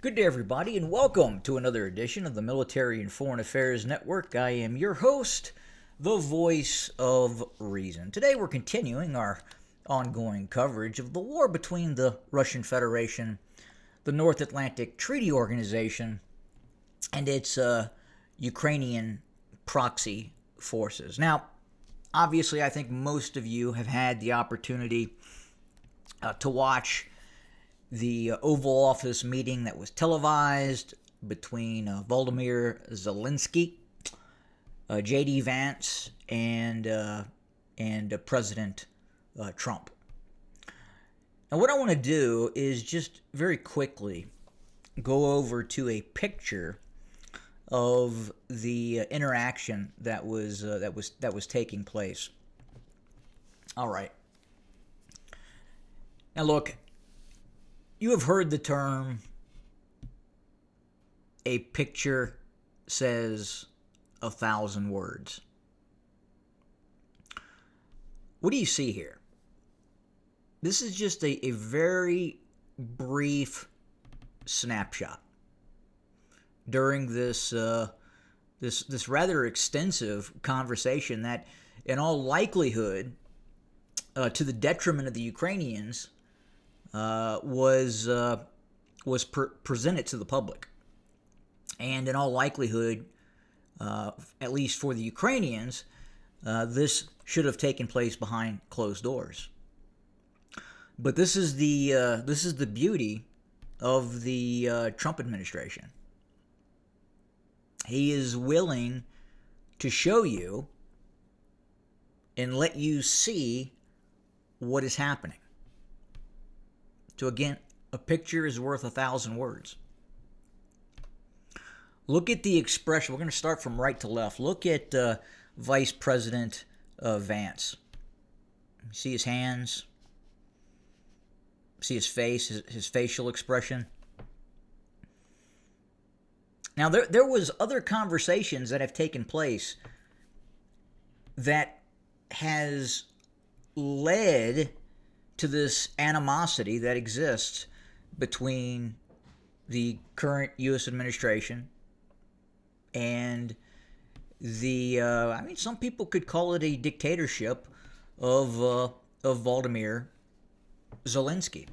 Good day, everybody, and welcome to another edition of the Military and Foreign Affairs Network. I am your host, the voice of reason. Today, we're continuing our ongoing coverage of the war between the Russian Federation, the North Atlantic Treaty Organization, and its Ukrainian proxy forces. Now, obviously, I think most of you have had the opportunity to watch the Oval Office meeting that was televised between Volodymyr Zelensky, J.D. Vance, and President Trump. Now, what I want to do is just very quickly go over to a picture of the interaction that was taking place. All right. Now, look. You have heard the term, a picture says 1,000 words. What do you see here? This is just a very brief snapshot during this rather extensive conversation that, in all likelihood, to the detriment of the Ukrainians, was presented to the public, and in all likelihood, at least for the Ukrainians, this should have taken place behind closed doors. But this is the beauty of the Trump administration. He is willing to show you and let you see what is happening. So again, a picture is worth 1,000 words. Look at the expression. We're going to start from right to left. Look at Vice President Vance. See his hands? See his face, his facial expression? Now, there was other conversations that have taken place that has led to this animosity that exists between the current U.S. administration and some people could call it a dictatorship of Volodymyr Zelensky.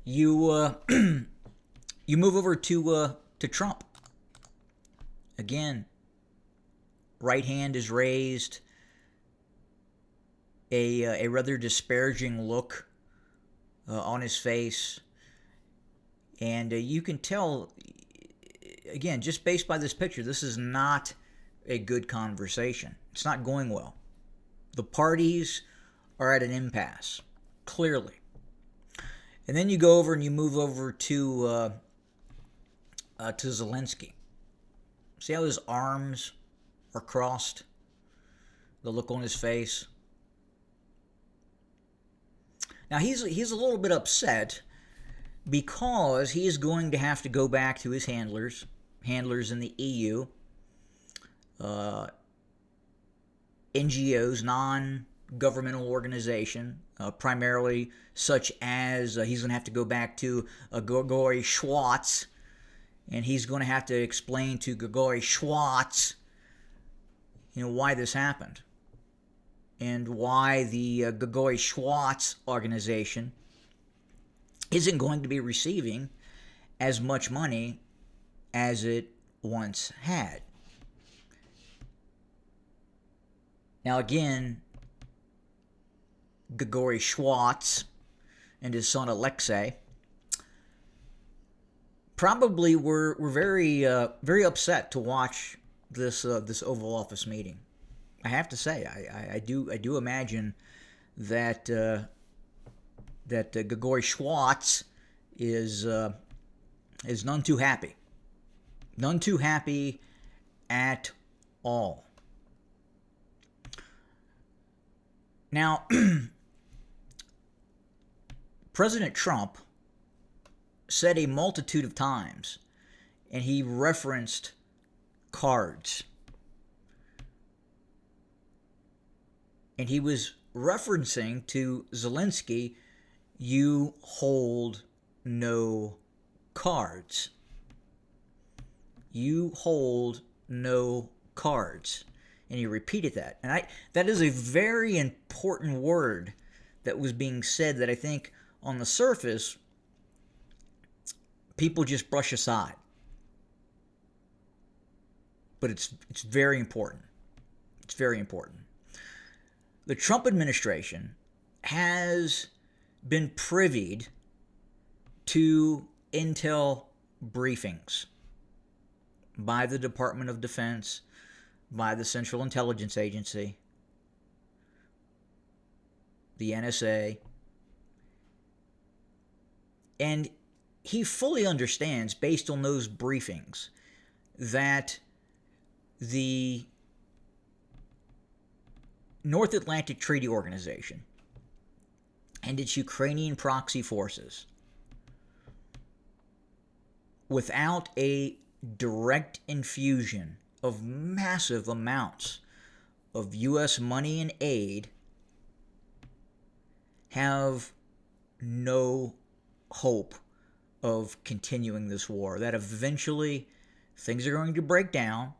You you move over to Trump. Again, right hand is raised. A rather disparaging look on his face. And you can tell, again, just based by this picture, this is not a good conversation. It's not going well. The parties are at an impasse, clearly. And then you go over and you move over to Zelensky. See how his arms are crossed? The look on his face. Now, he's a little bit upset because he is going to have to go back to his handlers in the EU, NGOs, non-governmental organization, primarily such as he's going to have to go back to Grigori Schwartz, and he's going to have to explain to Grigori Schwartz, why this happened. And why the Grigori Schwartz organization isn't going to be receiving as much money as it once had. Now again, Grigori Schwartz and his son Alexei probably were very very upset to watch this Oval Office meeting. I have to say, I do imagine that Grigori Schwartz is none too happy at all. Now, President Trump said a multitude of times, and he referenced cards. And he was referencing to Zelensky, you hold no cards. You hold no cards. And he repeated that. And that is a very important word that was being said that I think on the surface people just brush aside. But it's very important. It's very important. The Trump administration has been privy to intel briefings by the Department of Defense, by the Central Intelligence Agency, the NSA, and he fully understands, based on those briefings, that the North Atlantic Treaty Organization and its Ukrainian proxy forces, without a direct infusion of massive amounts of U.S. money and aid, have no hope of continuing this war. That eventually things are going to break down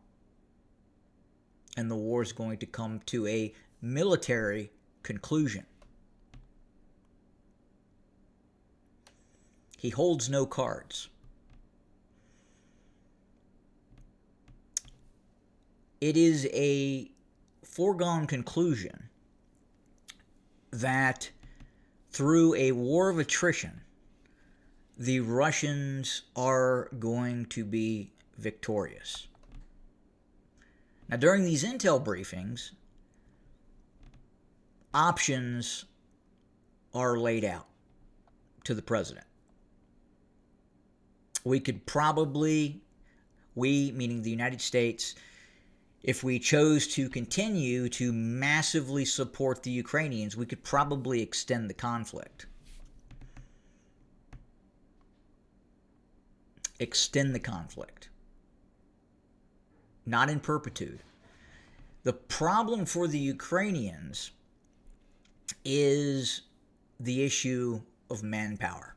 and the war is going to come to a military conclusion. He holds no cards. It is a foregone conclusion that through a war of attrition, the Russians are going to be victorious. Now, during these intel briefings, options are laid out to the president. We could probably, we meaning the United States, if we chose to continue to massively support the Ukrainians, we could probably extend the conflict. Extend the conflict. Not in perpetuity. The problem for the Ukrainians is the issue of manpower.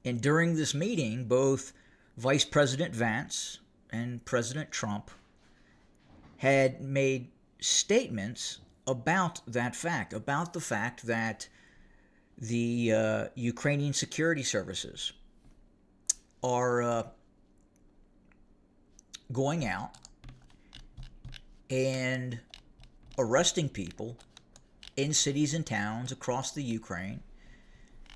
And during this meeting, both Vice President Vance and President Trump had made statements about that fact, about the fact that the Ukrainian security services are going out and arresting people in cities and towns across the Ukraine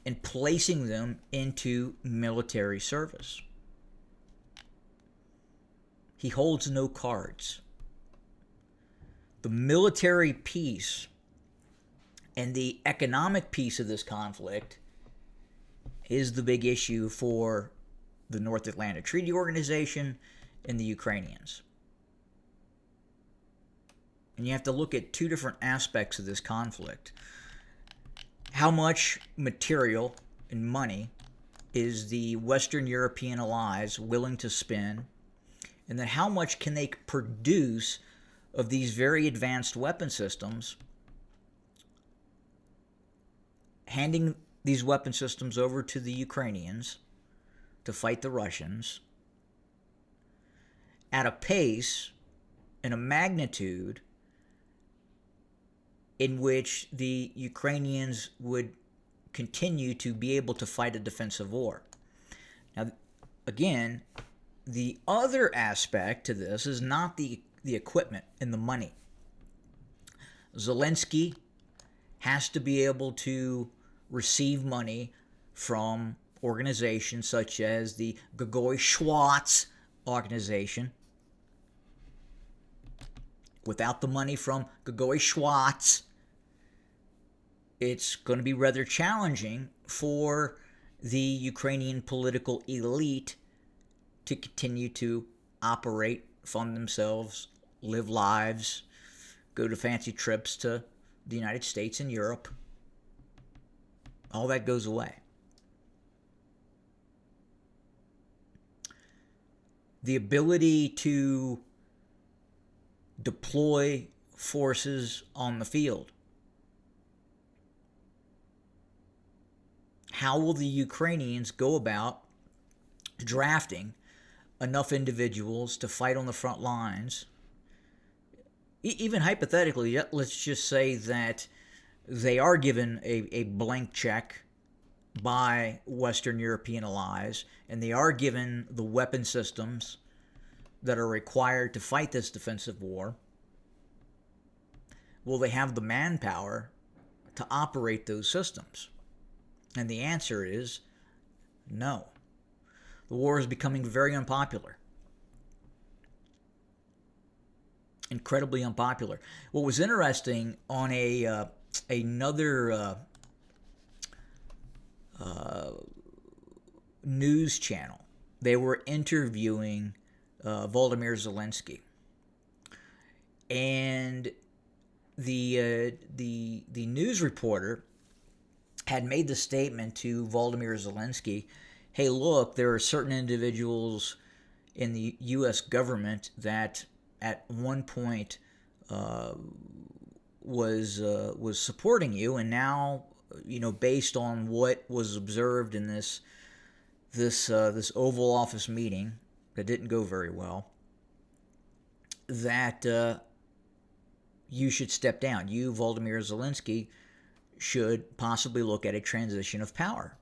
and placing them into military service. He holds no cards. The military piece and the economic piece of this conflict is the big issue for the North Atlantic Treaty Organization and the Ukrainians. And you have to look at two different aspects of this conflict. How much material and money is the Western European allies willing to spend? And then how much can they produce of these very advanced weapon systems, handing these weapon systems over to the Ukrainians to fight the Russians at a pace and a magnitude in which the Ukrainians would continue to be able to fight a defensive war. Now, again, the other aspect to this is not the equipment and the money. Zelensky has to be able to receive money from organizations such as the Gagoi Schwartz organization. Without the money from Gagoi Schwartz, it's going to be rather challenging for the Ukrainian political elite to continue to operate, fund themselves, live lives, go to fancy trips to the United States and Europe. All that goes away. The ability to deploy forces on the field how will the Ukrainians go about drafting enough individuals to fight on the front lines? Even hypothetically, let's just say that they are given a blank check by Western European allies, and they are given the weapon systems that are required to fight this defensive war. Will they have the manpower to operate those systems? And the answer is no. The war is becoming very unpopular. Incredibly unpopular. What was interesting on another news channel, they were interviewing Volodymyr Zelensky, and the news reporter had made the statement to Volodymyr Zelensky, "Hey, look, there are certain individuals in the U.S. government that at one point was supporting you, and now, based on what was observed in this Oval Office meeting that didn't go very well, that you should step down. You, Volodymyr Zelensky, should possibly look at a transition of power."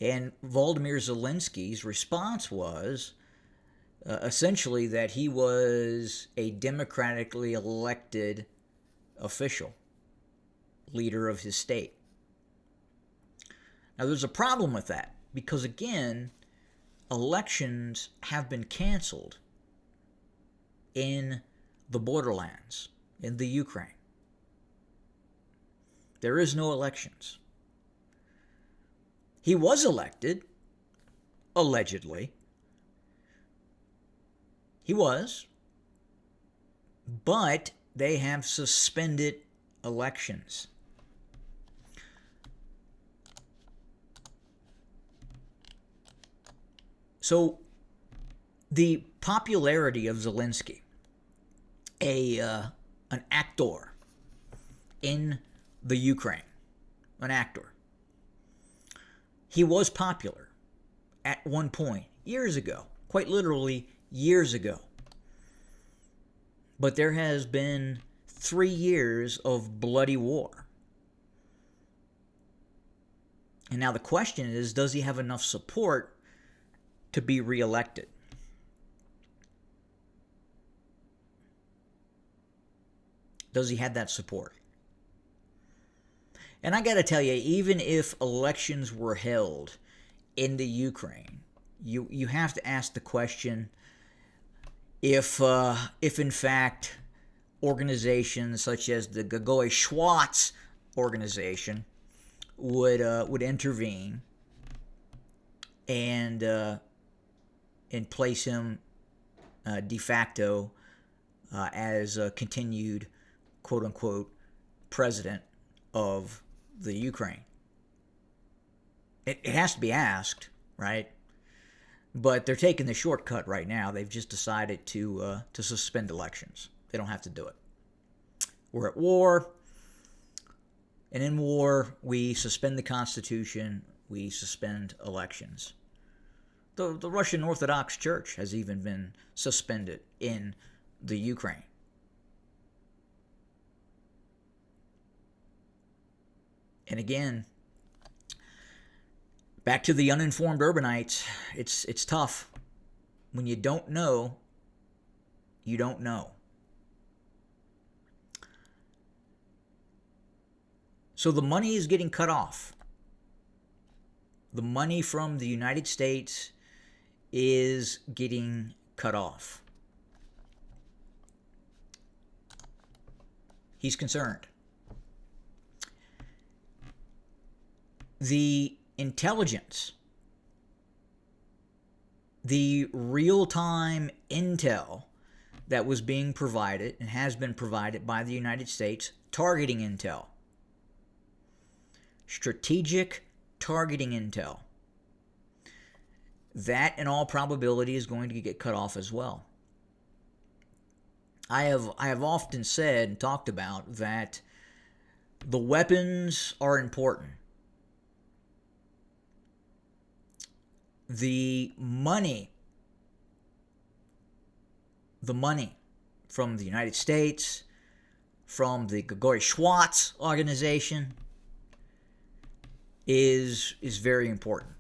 And Volodymyr Zelensky's response was essentially that he was a democratically elected official, leader of his state. Now, there's a problem with that because, again, elections have been canceled in the borderlands, in the Ukraine. There is no elections. He was elected, allegedly. He was, but they have suspended elections. So the popularity of Zelensky, an actor in the Ukraine, an actor, he was popular at one point, years ago, quite literally years ago. But there has been 3 years of bloody war. And now the question is, does he have enough support to be reelected? Does he have that support? And I got to tell you, even if elections were held in the Ukraine, you have to ask the question if in fact organizations such as the Gagoi Schwartz organization would intervene and place him de facto as a continued quote unquote president of the Ukraine. It has to be asked, right? But they're taking the shortcut right now. They've just decided to suspend elections. They don't have to do it. We're at war, and in war, we suspend the Constitution, we suspend elections. The Russian Orthodox Church has even been suspended in the Ukraine. And again, back to the uninformed urbanites, it's tough. When you don't know, you don't know. So the money is getting cut off. The money from the United States is getting cut off. He's concerned. The intelligence, the real-time intel that was being provided and has been provided by the United States, targeting intel, strategic targeting intel, that in all probability is going to get cut off as well. I have often said and talked about that the weapons are important. the money from the United States, from the Gregori Schwartz organization, is very important.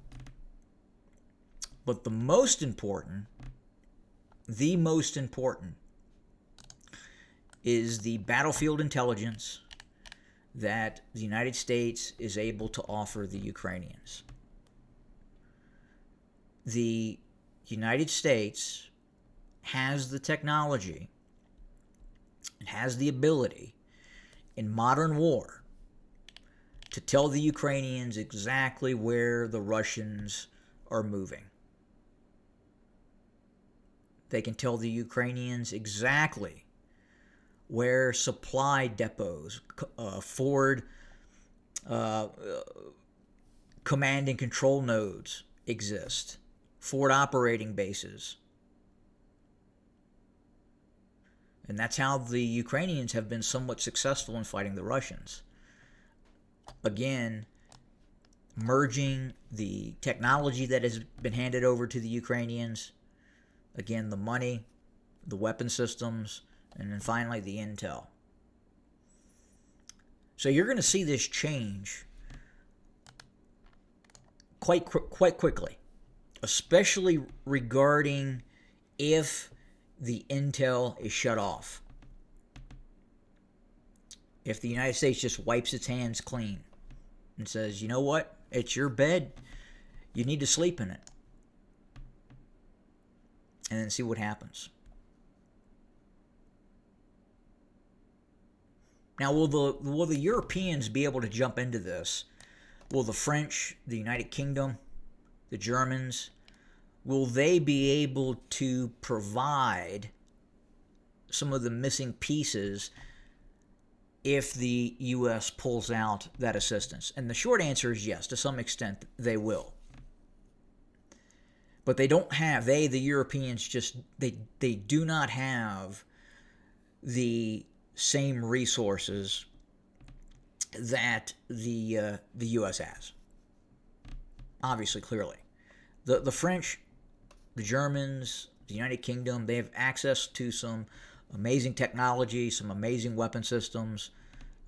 But the most important is the battlefield intelligence that the United States is able to offer the Ukrainians. The United States has the technology, it has the ability in modern war to tell the Ukrainians exactly where the Russians are moving. They can tell the Ukrainians exactly where supply depots, forward command and control nodes exist, forward operating bases. And that's how the Ukrainians have been somewhat successful in fighting the Russians. Again, merging the technology that has been handed over to the Ukrainians, again, the money, the weapon systems, and then finally the intel. So you're going to see this change quite quickly, especially regarding if the intel is shut off. If the United States just wipes its hands clean and says, you know what, it's your bed, you need to sleep in it, and then see what happens. Now, will the Europeans be able to jump into this? Will the French, the United Kingdom, the Germans, will they be able to provide some of the missing pieces if the U.S. pulls out that assistance? And the short answer is yes, to some extent they will. But they don't have, the Europeans just, they do not have the same resources that the U.S. has. Obviously, clearly. The French, the Germans, the United Kingdom, they have access to some amazing technology, some amazing weapon systems.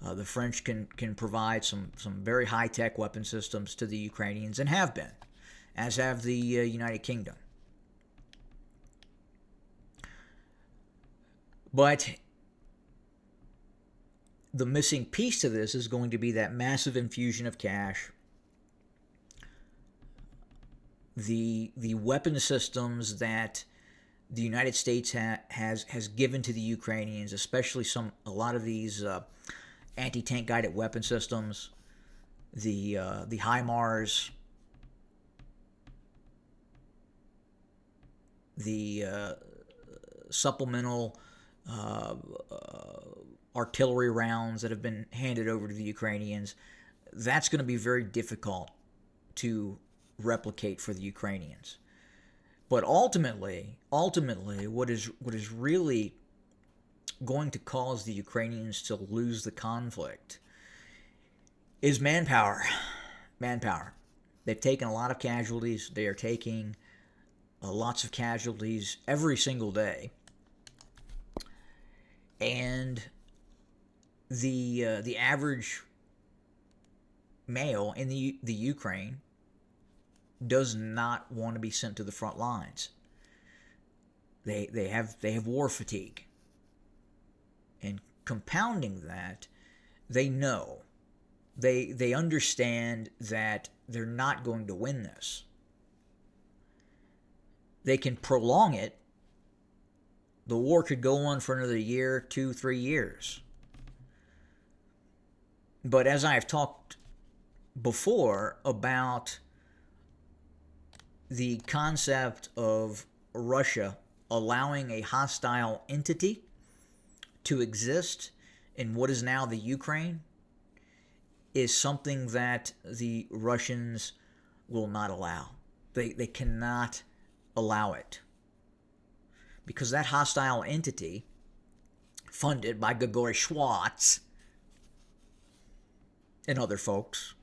The French can provide some very high-tech weapon systems to the Ukrainians, and have been, as have the United Kingdom. But the missing piece to this is going to be that massive infusion of cash, the weapon systems that the United States has given to the Ukrainians, especially a lot of these anti-tank guided weapon systems, the HIMARS, the supplemental artillery rounds that have been handed over to the Ukrainians. That's going to be very difficult to replicate for the Ukrainians. But ultimately, what is really going to cause the Ukrainians to lose the conflict is manpower. Manpower. They've taken a lot of casualties. They are taking lots of casualties every single day. And the average male in the Ukraine does not want to be sent to the front lines. They have war fatigue. And compounding that, they know, they understand that they're not going to win this. They can prolong it. The war could go on for another year, 2, 3 years. But as I've talked before about the concept of Russia allowing a hostile entity to exist in what is now the Ukraine is something that the Russians will not allow. They cannot allow it. Because that hostile entity, funded by Gregori Schwartz and other folks,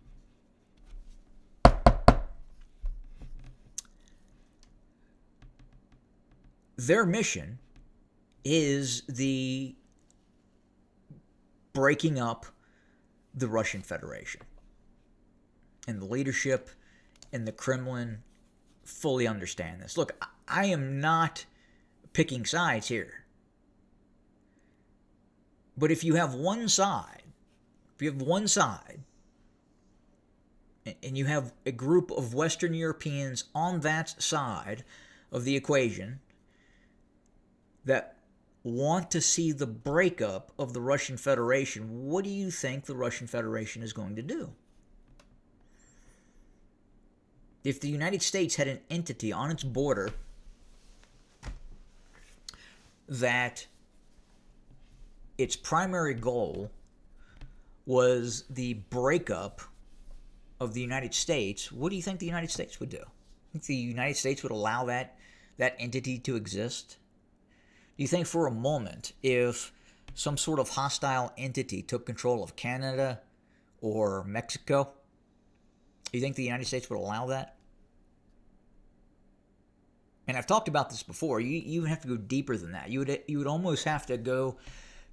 their mission is the breaking up the Russian Federation. And the leadership in the Kremlin fully understand this. Look, I am not picking sides here. But if you have one side, and you have a group of Western Europeans on that side of the equation that want to see the breakup of the Russian Federation, what do you think the Russian Federation is going to do? If the United States had an entity on its border that its primary goal was the breakup of the United States, what do you think the United States would do? Think the United States would allow that entity to exist? Do you think for a moment, if some sort of hostile entity took control of Canada or Mexico, do you think the United States would allow that? And I've talked about this before. You even have to go deeper than that. You would almost have to go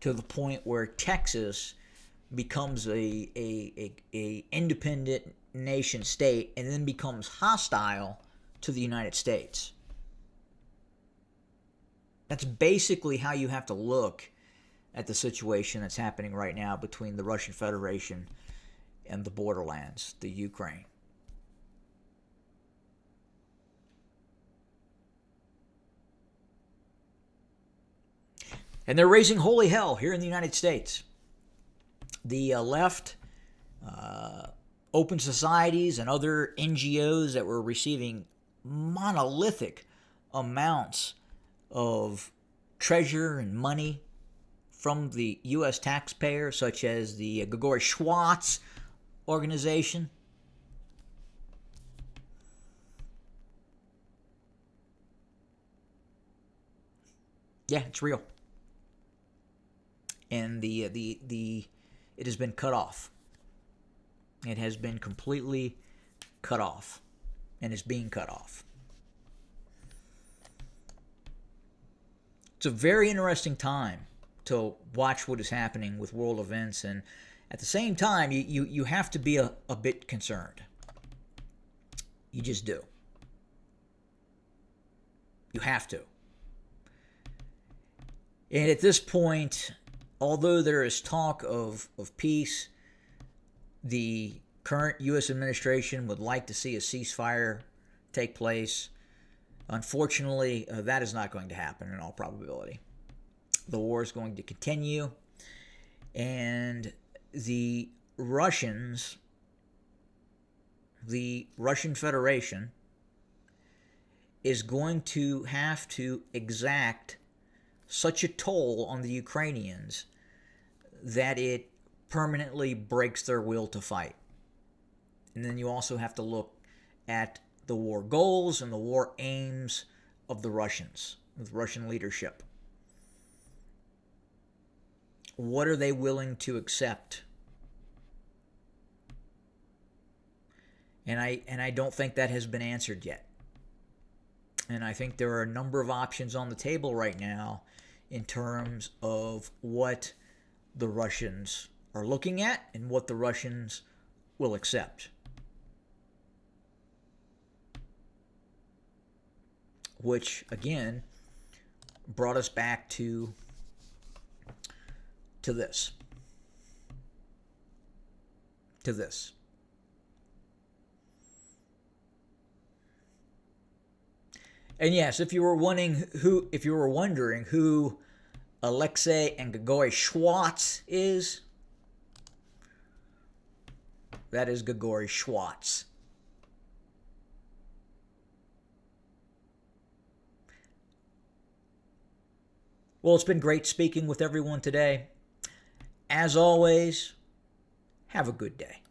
to the point where Texas becomes a independent nation state and then becomes hostile to the United States. That's basically how you have to look at the situation that's happening right now between the Russian Federation and the borderlands, the Ukraine. And they're raising holy hell here in the United States. The left, open societies, and other NGOs that were receiving monolithic amounts of treasure and money from the U.S. taxpayer, such as the Gregory Schwartz organization. Yeah, it's real. And it has been cut off. It has been completely cut off, and is being cut off. It's a very interesting time to watch what is happening with world events, and at the same time, you have to be a bit concerned. You just do. You have to. And at this point, although there is talk of peace, the current U.S. administration would like to see a ceasefire take place. Unfortunately, that is not going to happen in all probability. The war is going to continue, and the Russians, the Russian Federation, is going to have to exact such a toll on the Ukrainians that it permanently breaks their will to fight. And then you also have to look at the war goals and the war aims of the Russians, of the Russian leadership. What are they willing to accept? And I don't think that has been answered yet. And I think there are a number of options on the table right now in terms of what the Russians are looking at and what the Russians will accept. Which, again, brought us back to this. And yes, if you were wondering who Alexei and Gregory Schwartz is, that is Gregory Schwartz. Well, it's been great speaking with everyone today. As always, have a good day.